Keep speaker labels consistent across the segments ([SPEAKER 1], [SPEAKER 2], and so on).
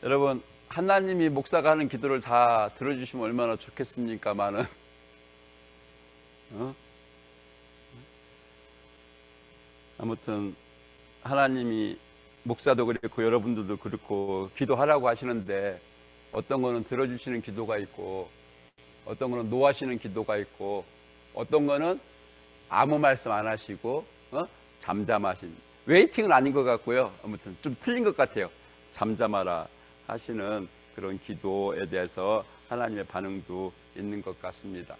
[SPEAKER 1] 여러분, 하나님이 목사가 하는 기도를 다 들어주시면 얼마나 좋겠습니까마는 아무튼 하나님이 목사도 그렇고 여러분들도 그렇고 기도하라고 하시는데 어떤 거는 들어주시는 기도가 있고 어떤 거는 노하시는 기도가 있고 어떤 거는 아무 말씀 안 하시고 잠잠하신, 웨이팅은 아닌 것 같고요. 아무튼 좀 틀린 것 같아요. 잠잠하라 하시는 그런 기도에 대해서 하나님의 반응도 있는 것 같습니다.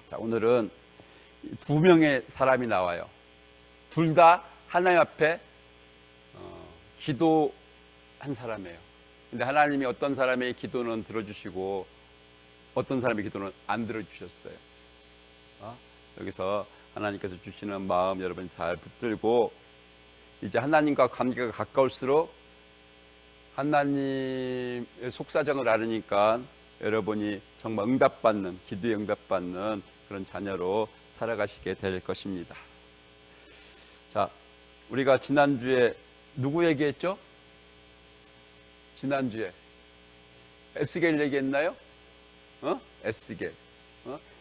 [SPEAKER 1] 자, 오늘은 두 명의 사람이 나와요. 둘 다 하나님 앞에 기도한 사람이에요. 근데 하나님이 어떤 사람의 기도는 들어주시고 어떤 사람의 기도는 안 들어주셨어요. 여기서 하나님께서 주시는 마음 여러분 잘 붙들고, 이제 하나님과 관계가 가까울수록 하나님의 속사정을 알으니까 여러분이 정말 응답받는, 기도에 응답받는 그런 자녀로 살아가시게 될 것입니다. 자, 우리가 지난주에 누구 얘기했죠? 지난주에 에스겔 얘기했나요? 에스겔.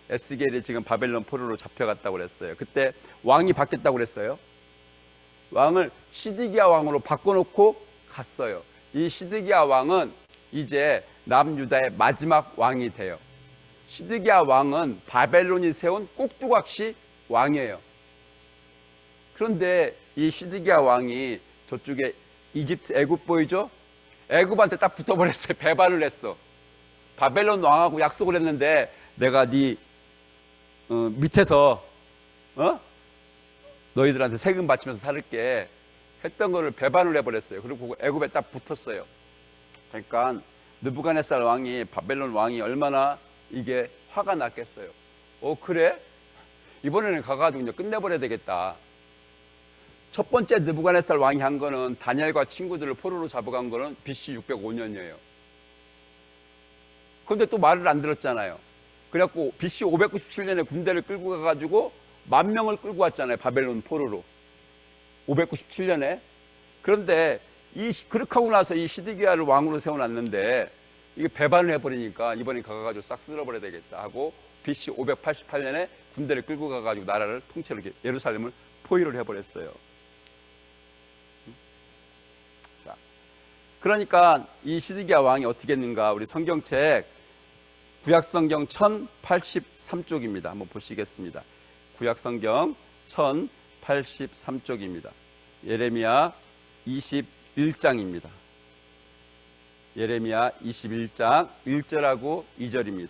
[SPEAKER 1] 에스겔이 지금 바벨론 포로로 잡혀갔다고 그랬어요. 그때 왕이 바뀌었다고 그랬어요. 왕을 시드기야 왕으로 바꿔놓고 갔어요. 이 시드기야 왕은 이제 남유다의 마지막 왕이 돼요. 시드기야 왕은 바벨론이 세운 꼭두각시 왕이에요. 그런데 이 시드기야 왕이 저쪽에 이집트, 애굽 보이죠? 애굽한테 딱 붙어버렸어요. 배반을 했어. 바벨론 왕하고 약속을 했는데 내가 네 밑에서 너희들한테 세금 바치면서 살게 했던 거를 배반을 해버렸어요. 그리고 애굽에 딱 붙었어요. 그러니까 느부갓네살 왕이, 바벨론 왕이 얼마나 이게 화가 났겠어요. 그래? 이번에는 가가지고 이제 끝내버려야 되겠다. 첫 번째 느부갓네살 왕이 한 거는 다니엘과 친구들을 포로로 잡아간 거는 BC 605년이에요. 그런데 또 말을 안 들었잖아요. 그래갖고 BC 597년에 군대를 끌고 가가지고 10,000명을 끌고 왔잖아요. 바벨론 포로로. 597년에. 그런데 그렇게 하고 나서 이 시드기야를 왕으로 세워놨는데 이게 배반을 해버리니까 이번에 가가지고 싹 쓸어버려야 되겠다 하고 BC 588년에 군대를 끌고 가가지고 나라를 통째로 예루살렘을 포위를 해버렸어요. 자, 그러니까 이 시드기야 왕이 어떻게 했는가? 우리 성경책 구약성경 1083쪽입니다. 한번 보시겠습니다. 구약성경 1083쪽입니다. 예레미야 21장입니다. 예레미야 21장 1절하고 2절입니다.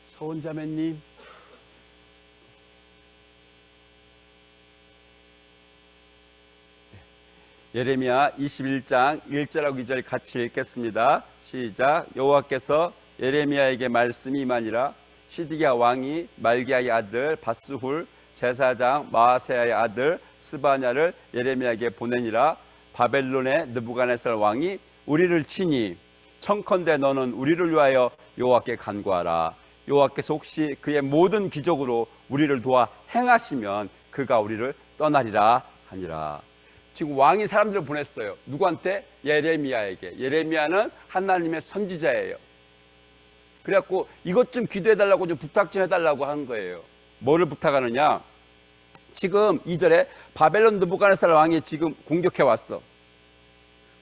[SPEAKER 1] 서원자매님, 예레미야 21장 1절하고 2절 같이 읽겠습니다. 시작. 여호와께서 예레미야에게 말씀이 임하니라. 시드기야 왕이 말기야의 아들 바스훌 제사장 마아세야의 아들 스바냐를 예레미야에게 보내니라. 바벨론의 느부갓네살 왕이 우리를 치니 청컨대 너는 우리를 위하여 여호와께 간구하라. 여호와께서 혹시 그의 모든 기적으로 우리를 도와 행하시면 그가 우리를 떠나리라 하니라. 지금 왕이 사람들을 보냈어요. 누구한테? 예레미야에게. 예레미야는 하나님의 선지자예요. 그래갖고 이것 좀 기도해달라고, 좀 부탁 좀 해달라고 한 거예요. 뭐를 부탁하느냐? 지금 2절에 바벨론 느부갓네살 왕이 지금 공격해 왔어.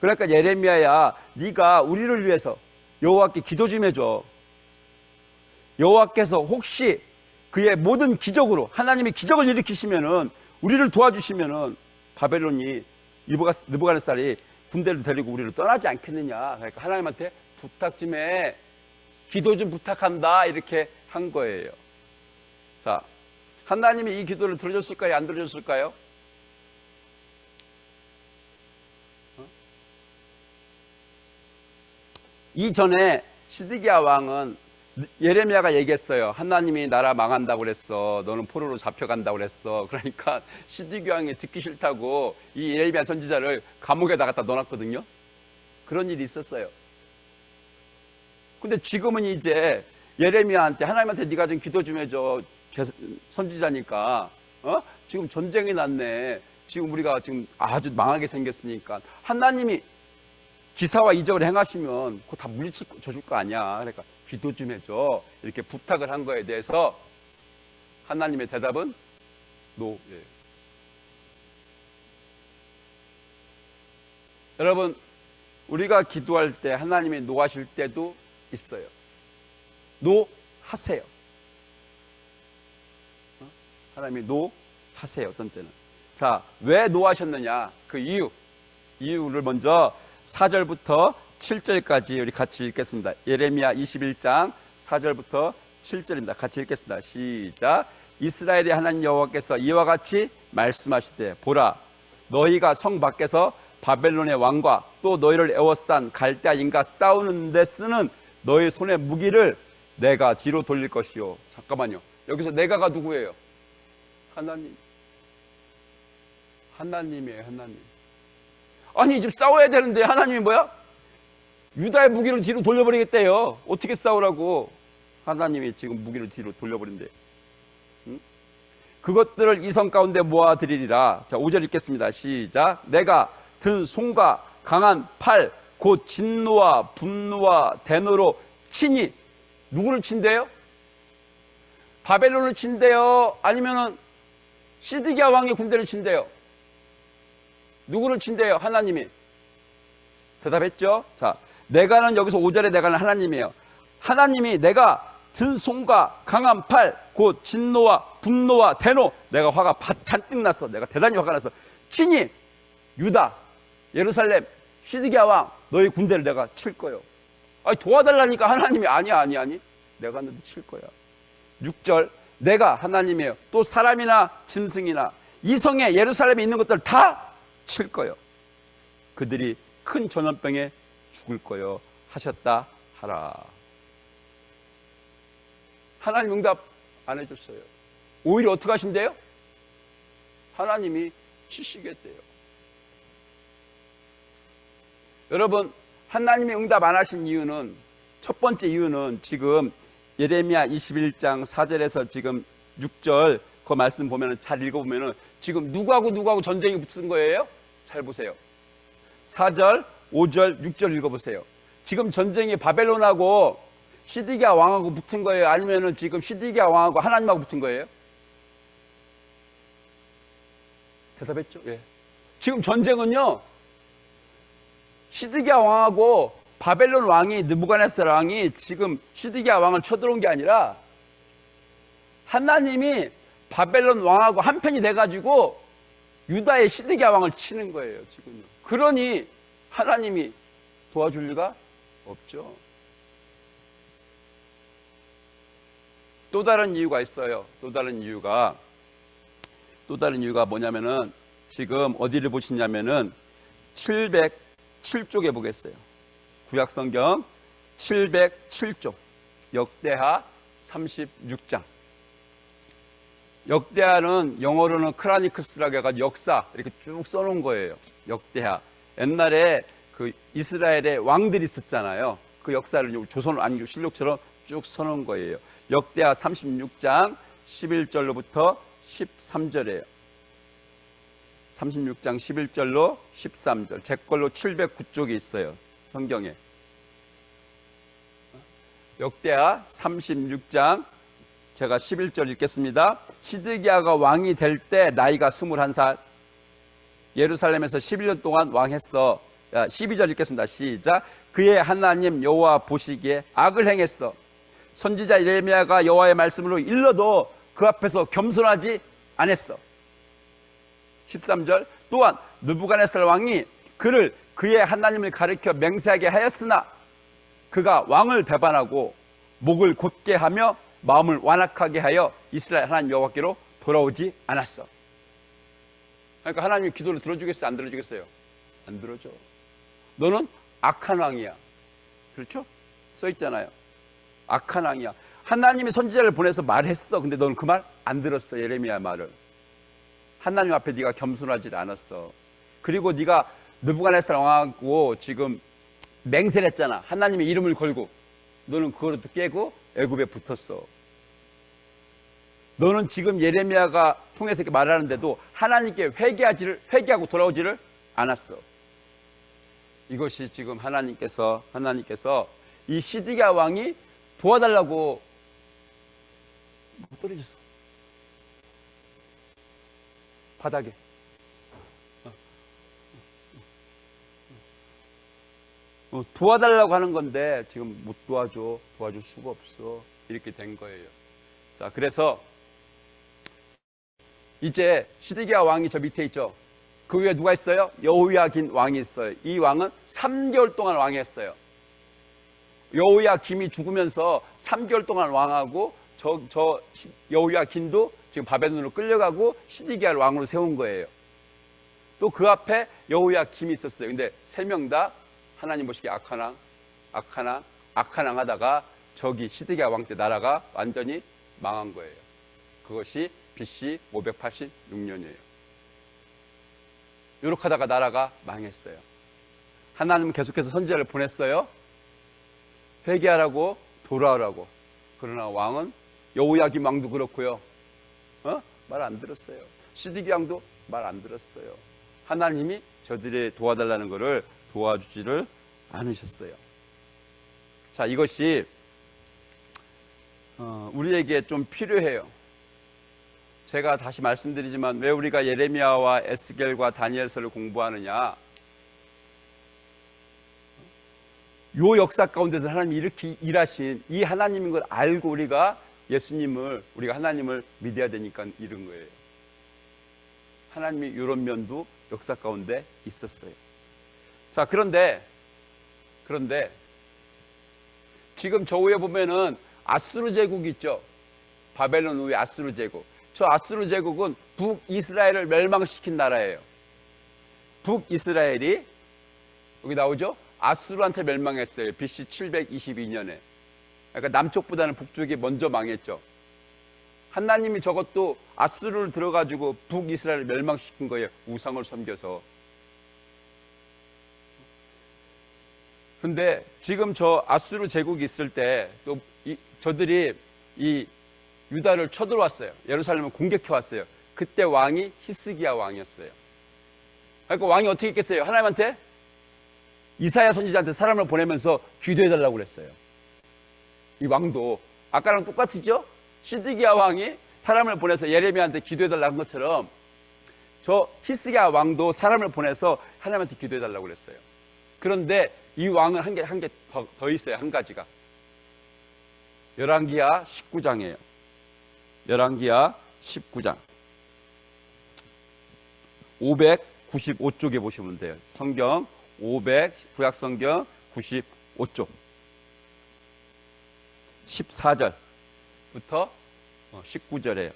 [SPEAKER 1] 그러니까 예레미야야, 네가 우리를 위해서 여호와께 기도 좀 해줘. 여호와께서 혹시 그의 모든 기적으로 하나님이 기적을 일으키시면은, 우리를 도와주시면은 바벨론이, 느부갓네살이 군대를 데리고 우리를 떠나지 않겠느냐. 그러니까 하나님한테 부탁 좀 해, 기도 좀 부탁한다, 이렇게 한 거예요. 자, 하나님이 이 기도를 들어줬을까요? 안 들어줬을까요? 이전에 시드기야 왕은 예레미야가 얘기했어요. 하나님이 나라 망한다고 그랬어. 너는 포로로 잡혀간다고 그랬어. 그러니까 시드기야 왕이 듣기 싫다고 이 예레미야 선지자를 감옥에다 갖다 넣어놨거든요. 그런 일이 있었어요. 근데 지금은 이제 예레미야한테 하나님한테 네가 좀 기도 좀 해줘. 선지자니까. 지금 전쟁이 났네. 지금 우리가 지금 아주 망하게 생겼으니까 하나님이 기사와 이적을 행하시면 그거 다 물리쳐 줄 거 아니야. 그러니까 기도 좀 해줘. 이렇게 부탁을 한 거에 대해서 하나님의 대답은 노. 예. 여러분, 우리가 기도할 때 하나님이 노하실 때도 있어요. 노하세요. 하나님이 노하세요. 어떤 때는. 자, 왜 노하셨느냐? 그 이유를 먼저 4절부터 7절까지 우리 같이 읽겠습니다. 예레미야 21장 4절부터 7절입니다. 같이 읽겠습니다. 시작. 이스라엘의 하나님 여호와께서 이와 같이 말씀하시되 보라, 너희가 성 밖에서 바벨론의 왕과 또 너희를 에워싼 갈대아인과 싸우는 데 쓰는 너희 손의 무기를 내가 뒤로 돌릴 것이요. 잠깐만요. 여기서 내가가 누구예요? 하나님이에요. 하나님. 아니 지금 싸워야 되는데 하나님이 뭐야? 유다의 무기를 뒤로 돌려버리겠대요. 어떻게 싸우라고? 하나님이 지금 무기를 뒤로 돌려버린대. 응? 그것들을 이 성 가운데 모아드리리라. 자, 5절 읽겠습니다. 시작. 내가 든 손과 강한 팔 곧 진노와 분노와 대노로 치니. 누구를 친대요? 바벨론을 친대요? 아니면은 시드기야 왕의 군대를 친대요? 누구를 친대요? 하나님이. 대답했죠? 자, 내가는 여기서 5절에 내가는 하나님이에요. 하나님이 내가 든 손과 강한 팔 곧 진노와 분노와 대노, 내가 화가 잔뜩 났어. 내가 대단히 화가 나서 친히 유다, 예루살렘, 시드기야 왕 너희 군대를 내가 칠 거예요. 아니 도와달라니까 하나님이 아니 내가 너희 칠 거야. 6절 내가 하나님이에요. 또 사람이나 짐승이나 이 성에 예루살렘에 있는 것들 다 칠 거예요. 그들이 큰 전염병에 죽을 거예요. 하셨다 하라. 하나님 응답 안 해줬어요. 오히려 어떻게 하신대요? 하나님이 치시겠대요. 여러분, 하나님이 응답 안 하신 이유는, 첫 번째 이유는 지금 예레미야 21장 4절에서 지금 6절 그 말씀 보면 잘 읽어보면 지금 누구하고 전쟁이 붙은 거예요? 잘 보세요. 4절, 5절, 6절 읽어보세요. 지금 전쟁이 바벨론하고 시드기야 왕하고 붙은 거예요? 아니면은 지금 시드기야 왕하고 하나님하고 붙은 거예요? 대답했죠? 예. 지금 전쟁은요, 시드기야 왕하고 바벨론 왕이 느부갓네살 왕이 지금 시드기야 왕을 쳐들어온 게 아니라 하나님이 바벨론 왕하고 한편이 돼가지고 유다의 시드기야 왕을 치는 거예요. 지금요. 그러니 하나님이 도와줄 리가 없죠. 또 다른 이유가 있어요. 또 다른 이유가 뭐냐면은 지금 어디를 보시냐면은 707쪽에 보겠어요. 구약성경 707쪽 역대하 36장. 역대하는 영어로는 크라니크스라고 해가지고 역사 이렇게 쭉 써놓은 거예요. 역대하. 옛날에 그 이스라엘의 왕들이 있었잖아요. 그 역사를 조선 아니 실록처럼 쭉 써놓은 거예요. 역대하 36장 11절로부터 13절이에요. 36장 11절로 13절. 제 걸로 709쪽이 있어요. 성경에. 역대하 36장 제가 11절 읽겠습니다. 시드기야가 왕이 될 때 나이가 21살. 예루살렘에서 11년 동안 왕했어. 12절 읽겠습니다. 시작. 그의 하나님 여호와 보시기에 악을 행했어. 선지자 예레미야가 여호와의 말씀으로 일러도 그 앞에서 겸손하지 않았어. 13절. 또한 느부갓네살 왕이 그를 그의 하나님을 가리켜 맹세하게 하였으나 그가 왕을 배반하고 목을 곧게 하며 마음을 완악하게 하여 이스라엘 하나님 여호와께로 돌아오지 않았어. 그러니까 하나님이 기도를 들어주겠어요? 안 들어주겠어요? 안 들어줘. 너는 악한 왕이야. 그렇죠? 써있잖아요. 악한 왕이야. 하나님이 선지자를 보내서 말했어. 근데 너는 그 말 안 들었어. 예레미야 말을. 하나님 앞에 네가 겸손하지 않았어. 그리고 네가 느부갓네살 왕하고 지금 맹세를 했잖아. 하나님의 이름을 걸고. 너는 그거를 깨고 애굽에 붙었어. 너는 지금 예레미야가 통해서 이렇게 말하는데도 하나님께 회개하고 돌아오지를 않았어. 이것이 지금 하나님께서 이 시드기야 왕이 도와달라고 못 떨어졌어. 바닥에. 도와달라고 하는 건데 지금 못 도와줄 수가 없어. 이렇게 된 거예요. 자, 그래서 이제 시드기야 왕이 저 밑에 있죠. 그 위에 누가 있어요? 여호야긴 왕이 있어요. 이 왕은 3개월 동안 왕했어요. 여호야김이 죽으면서 3개월 동안 왕하고 저 여호야긴도 지금 바벨론으로 끌려가고 시드기야를 왕으로 세운 거예요. 또 그 앞에 여호야김이 있었어요. 근데 세 명 다 하나님 보시기에 악한왕 하다가 저기 시드기야 왕 때 나라가 완전히 망한 거예요. 그것이 BC 586년이에요. 요렇게 하다가 나라가 망했어요. 하나님은 계속해서 선지자를 보냈어요. 회개하라고, 돌아오라고. 그러나 왕은 여호야김 왕도 그렇고요. 말 안 들었어요. 시드기야 왕도 말 안 들었어요. 하나님이 저들이 도와달라는 것을 도와주지를 않으셨어요. 자, 이것이 우리에게 좀 필요해요. 제가 다시 말씀드리지만 왜 우리가 예레미야와 에스겔과 다니엘서를 공부하느냐? 요 역사 가운데서 하나님이 이렇게 일하신 이 하나님인 걸 알고 우리가 하나님을 믿어야 되니까 이런 거예요. 하나님이 이런 면도 역사 가운데 있었어요. 자, 그런데 지금 저 위에 보면은 아수르 제국 있죠. 바벨론 후에 아수르 제국. 저 아수르 제국은 북이스라엘을 멸망시킨 나라예요. 북이스라엘이 여기 나오죠? 아수르한테 멸망했어요. BC 722년에. 그러니까 남쪽보다는 북쪽이 먼저 망했죠. 하나님이 저것도 아수르를 들어가지고 북이스라엘을 멸망시킨 거예요. 우상을 섬겨서. 근데 지금 저 아수르 제국이 있을 때 또 저들이 이 유다를 쳐들어왔어요. 예루살렘을 공격해 왔어요. 그때 왕이 히스기야 왕이었어요. 그러니까 왕이 어떻게 했겠어요? 하나님한테 이사야 선지자한테 사람을 보내면서 기도해달라고 그랬어요. 이 왕도 아까랑 똑같으죠? 시드기야 왕이 사람을 보내서 예레미야한테 기도해달라고 한 것처럼 저 히스기야 왕도 사람을 보내서 하나님한테 기도해달라고 그랬어요. 그런데 이 왕은 한 개 더 있어요. 한 가지가. 열왕기하 19장이에요. 열왕기하 19장 595쪽에 보시면 돼요. 성경 구약성경 95쪽 14절부터 19절이에요.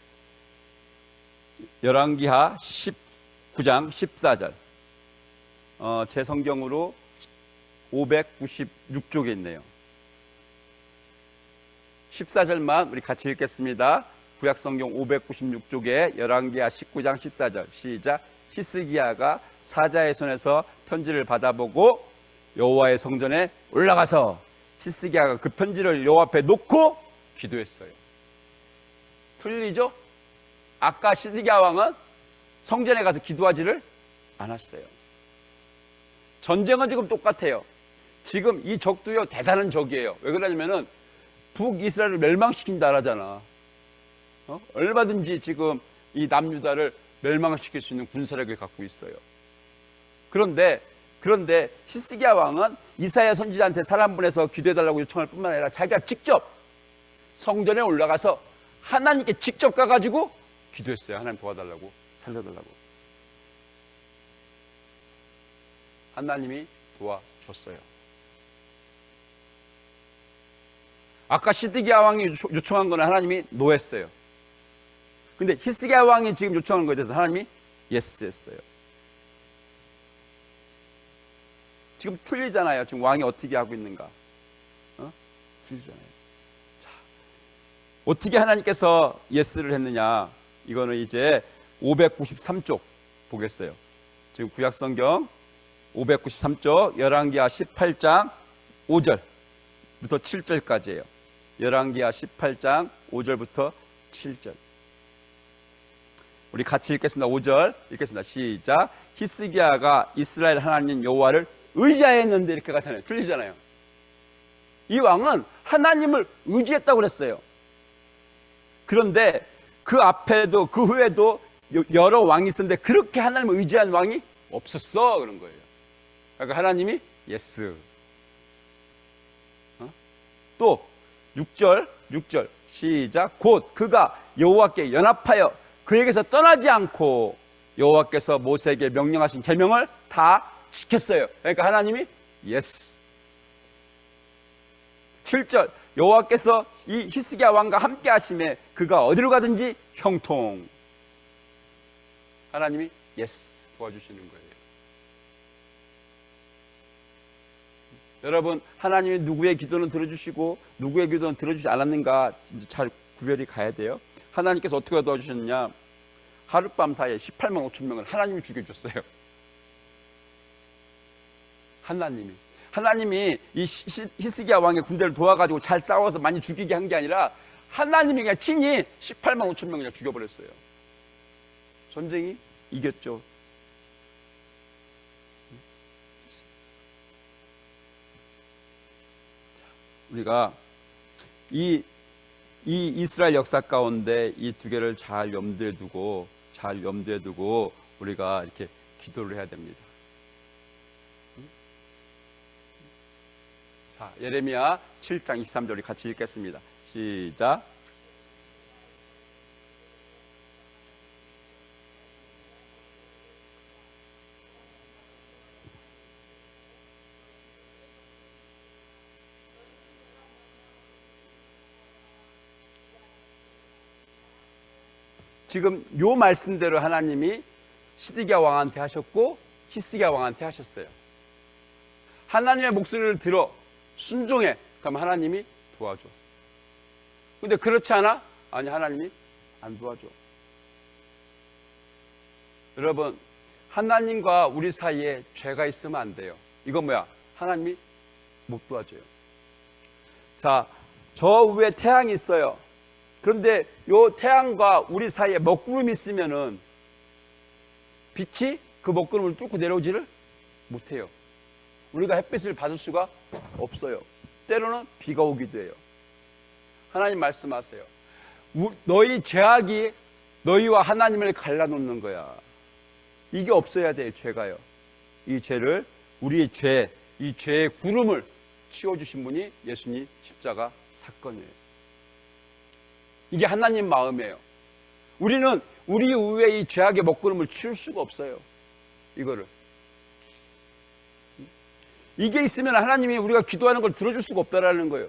[SPEAKER 1] 열왕기하 19장 14절. 제 성경으로 596쪽에 있네요. 14절만 우리 같이 읽겠습니다. 구약성경 596쪽에 열왕기하 19장 14절 시작. 히스기야가 사자의 손에서 편지를 받아보고 여호와의 성전에 올라가서 히스기야가 그 편지를 여호와 앞에 놓고 기도했어요. 틀리죠? 아까 히스기야 왕은 성전에 가서 기도하지를 않았어요. 전쟁은 지금 똑같아요. 지금 이 적도요 대단한 적이에요. 왜 그러냐면은 북이스라엘을 멸망시킨 나라잖아. 얼마든지 지금 이 남유다를 멸망시킬 수 있는 군사력을 갖고 있어요. 그런데 히스기야 왕은 이사야 선지자한테 사람 보내서 기도해달라고 요청할 뿐만 아니라 자기가 직접 성전에 올라가서 하나님께 직접 가가지고 기도했어요. 하나님 도와달라고, 살려달라고. 하나님이 도와줬어요. 아까 시드기야 왕이 요청한 거는 하나님이 노했어요. 근데 히스기야 왕이 지금 요청하는 거에 대해서 하나님이 예스 했어요. 지금 틀리잖아요. 지금 왕이 어떻게 하고 있는가? 틀리잖아요. 자, 어떻게 하나님께서 예스를 했느냐? 이거는 이제 593쪽 보겠어요. 지금 구약성경 593쪽 열왕기하 18장 5절부터 7절까지예요. 열왕기하 18장 5절부터 7절. 우리 같이 읽겠습니다. 5절 읽겠습니다. 시작. 히스기야가 이스라엘 하나님 여호와를 의지하였는데, 이렇게 가잖아요. 틀리잖아요. 이 왕은 하나님을 의지했다고 그랬어요. 그런데 그 앞에도 그 후에도 여러 왕이 있었는데 그렇게 하나님을 의지한 왕이 없었어, 그런 거예요. 그러니까 하나님이 예스. 또 6절 시작. 곧 그가 여호와께 연합하여 그에게서 떠나지 않고 여호와께서 모세에게 명령하신 계명을 다 지켰어요. 그러니까 하나님이 예스. 7절 여호와께서 이 히스기야 왕과 함께 하심에 그가 어디로 가든지 형통. 하나님이 예스 도와주시는 거예요. 여러분, 하나님이 누구의 기도는 들어주시고 누구의 기도는 들어주지 않았는가 진짜 잘 구별이 가야 돼요. 하나님께서 어떻게 도와주셨느냐, 하룻밤 사이에 18만 5천 명을 하나님이 죽여줬어요. 하나님이 이 히스기야 왕의 군대를 도와가지고 잘 싸워서 많이 죽이게 한 게 아니라 하나님이 그냥 친히 18만 5천 명을 그냥 죽여버렸어요. 전쟁이 이겼죠. 우리가 이 이스라엘 역사 가운데 이 두 개를 잘 염두에 두고 우리가 이렇게 기도를 해야 됩니다. 자, 예레미야 7장 23절 같이 읽겠습니다. 시작. 지금 요 말씀대로 하나님이 시드기야 왕한테 하셨고 히스기야 왕한테 하셨어요. 하나님의 목소리를 들어 순종해. 그럼 하나님이 도와줘. 근데 그렇지 않아? 아니, 하나님이 안 도와줘. 여러분, 하나님과 우리 사이에 죄가 있으면 안 돼요. 이건 뭐야? 하나님이 못 도와줘요. 자, 저 위에 태양이 있어요. 그런데 요 태양과 우리 사이에 먹구름이 있으면은 빛이 그 먹구름을 뚫고 내려오지를 못해요. 우리가 햇빛을 받을 수가 없어요. 때로는 비가 오기도 해요. 하나님 말씀하세요. 너희 죄악이 너희와 하나님을 갈라놓는 거야. 이게 없어야 돼요. 죄가요. 이 죄를, 우리의 죄, 이 죄의 구름을 치워주신 분이 예수님 십자가 사건이에요. 이게 하나님 마음이에요. 우리는 우리 위에 이 죄악의 먹구름을 치울 수가 없어요. 이거를. 이게 있으면 하나님이 우리가 기도하는 걸 들어줄 수가 없다라는 거예요.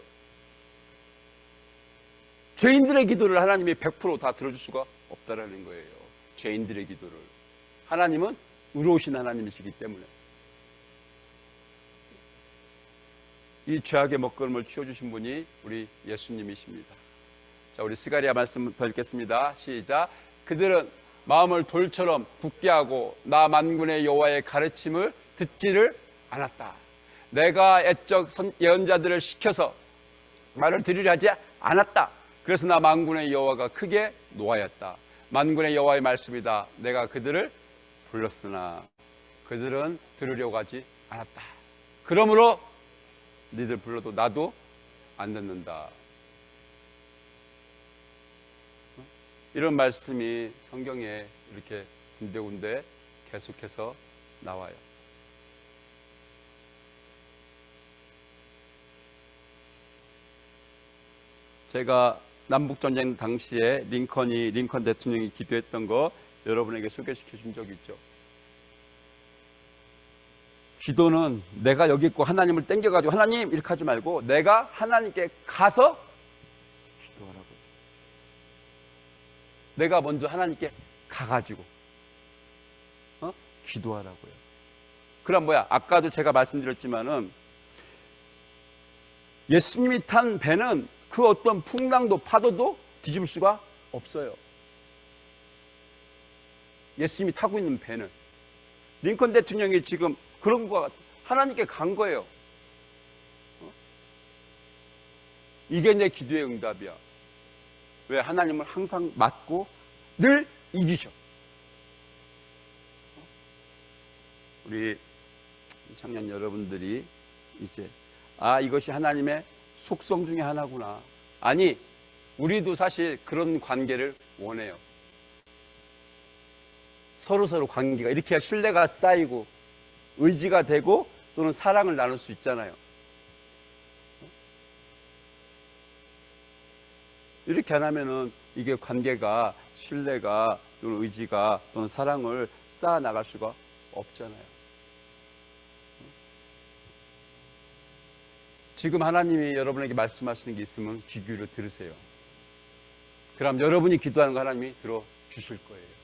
[SPEAKER 1] 죄인들의 기도를 하나님이 100% 다 들어줄 수가 없다라는 거예요. 죄인들의 기도를. 하나님은 의로우신 하나님이시기 때문에. 이 죄악의 먹구름을 치워주신 분이 우리 예수님이십니다. 자, 우리 스가랴 말씀 더 읽겠습니다. 시작. 그들은 마음을 돌처럼 굳게 하고 나 만군의 여호와의 가르침을 듣지를 않았다. 내가 애적 예언자들을 시켜서 말을 들으려 하지 않았다. 그래서 나 만군의 여호와가 크게 노하였다. 만군의 여호와의 말씀이다. 내가 그들을 불렀으나 그들은 들으려고 하지 않았다. 그러므로 니들 불러도 나도 안 듣는다. 이런 말씀이 성경에 이렇게 군데군데 계속해서 나와요. 제가 남북전쟁 당시에 링컨 대통령이 기도했던 거 여러분에게 소개시켜 준 적이 있죠. 기도는 내가 여기 있고 하나님을 땡겨가지고 하나님 이렇게 하지 말고 내가 하나님께 가서 기도하라고. 내가 먼저 하나님께 가가지고 기도하라고요. 그럼 뭐야? 아까도 제가 말씀드렸지만은 예수님이 탄 배는 그 어떤 풍랑도 파도도 뒤집을 수가 없어요. 예수님이 타고 있는 배는. 링컨 대통령이 지금 그런 거 하나님께 간 거예요. 이게 내 기도의 응답이야. 왜? 하나님은 항상 맞고 늘 이기셔. 우리 청년 여러분들이 이제 이것이 하나님의 속성 중에 하나구나. 아니, 우리도 사실 그런 관계를 원해요. 서로 관계가 이렇게 신뢰가 쌓이고 의지가 되고 또는 사랑을 나눌 수 있잖아요. 이렇게 안 하면은 이게 관계가 신뢰가 또는 의지가 또는 사랑을 쌓아 나갈 수가 없잖아요. 지금 하나님이 여러분에게 말씀하시는 게 있으면 귀 기울여 들으세요. 그럼 여러분이 기도하는 거 하나님이 들어주실 거예요.